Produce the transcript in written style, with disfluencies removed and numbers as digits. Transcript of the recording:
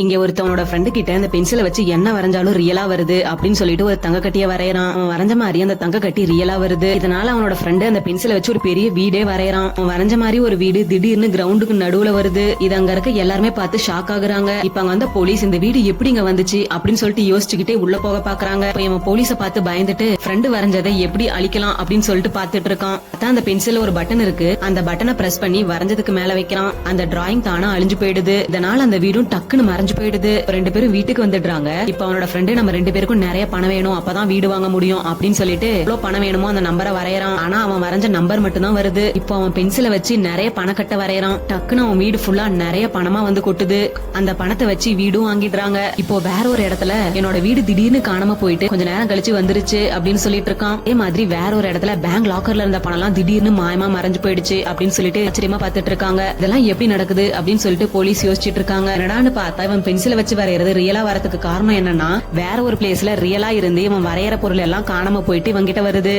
இங்க ஒருத்தவனோட ஃப்ரெண்டு கிட்ட அந்த பென்சிலை வச்சு என்ன வரைஞ்சாலும் ரியலா வருது அப்படின்னு சொல்லிட்டு ஒரு தங்க கட்டிய வரையறான். அவன் வரைஞ்ச மாதிரி அந்த தங்க கட்டி ரியலா வருது. இதனால அவனோட ஃப்ரெண்டு அந்த பென்சிலை வச்சு ஒரு பெரிய வீடே வரையறான். அவன் வரைஞ்ச மாதிரி ஒரு வீடு திடீர்னு கிரவுண்டுக்கு நடுவுல வருது. இது அங்க இருக்க எல்லாருமே பார்த்து ஷாக் ஆகுறாங்க. இப்ப அங்க வந்த போலீஸ் இந்த வீடு எப்படி இங்க வந்துச்சு அப்படின்னு சொல்லிட்டு யோசிச்சுக்கிட்டே உள்ள போக பாக்குறாங்க. இப்ப இவன் போலீஸ பார்த்து பயந்துட்டு ஃப்ரெண்டு வரைஞ்சதை எப்படி அழிக்கலாம் அப்படின்னு சொல்லிட்டு பாத்துட்டு இருக்கான். அதான் அந்த பென்சில்ல ஒரு பட்டன் இருக்கு. அந்த பட்டனை பிரஸ் பண்ணி வரைஞ்சதுக்கு மேல வைக்கிறான். அந்த டிராயிங் தானா அழிஞ்சு போயிடுது. இதனால அந்த வீடும் டக்குன்னு மறைஞ்சு போயிடுது. ரெண்டு பேரும் வீட்டுக்கு வந்துடுறாங்க. இப்ப அவனோட ஃப்ரெண்டு நம்ம ரெண்டு பேருக்கும் நிறைய பணம் வேணும், அப்பதான் வீடு வாங்க முடியும் அப்படின்னு சொல்லிட்டு எவ்வளவு பணம் வேணுமோ அந்த நம்பரை வரையறான். ஆனா அவன் வரைஞ்ச நம்பர் மட்டும் தான் வருது. இப்போ அவன் பென்சிலை வச்சு நிறைய பணக்கட்டை வரையறான். டக்குன்னு அவன் வீடு ஃபுல்லா நிறைய பணமா வந்து கொட்டுது. அந்த பணத்தை வச்சு வீடும் வாங்கிடுறாங்க. இப்போ வேற ஒரு இடத்துல என்னோட வீடு திடீர்னு காணாம போயிட்டு கொஞ்ச நேரம் கழிச்சு வந்துருச்சு அப்படின்னு சொல்லிட்டு இருக்கான். அதே மாதிரி வேற ஒரு இடத்துல பேங்க் லாக்கர்ல இருந்த பணம் எல்லாம் திடீர்னு மாயமா மறைஞ்சு போயிடுச்சு அப்படின்னு சொல்லிட்டு ஆச்சரியமா பாத்துட்டு இருக்காங்க. இதெல்லாம் எப்படி நடக்குது அப்படின்னு சொல்லிட்டு போலீஸ் யோசிச்சுட்டு இருக்காங்க. என்னடான்னு பார்த்தா இவன் பென்சிலை வச்சு வரையறது ரியலா வரதுக்கு காரணம் என்னன்னா வேற ஒரு பிளேஸ்ல ரியலா இருந்து இவன் வரையற பொருள் எல்லாம் காணாம போயிட்டு இவன் கிட்ட வருது.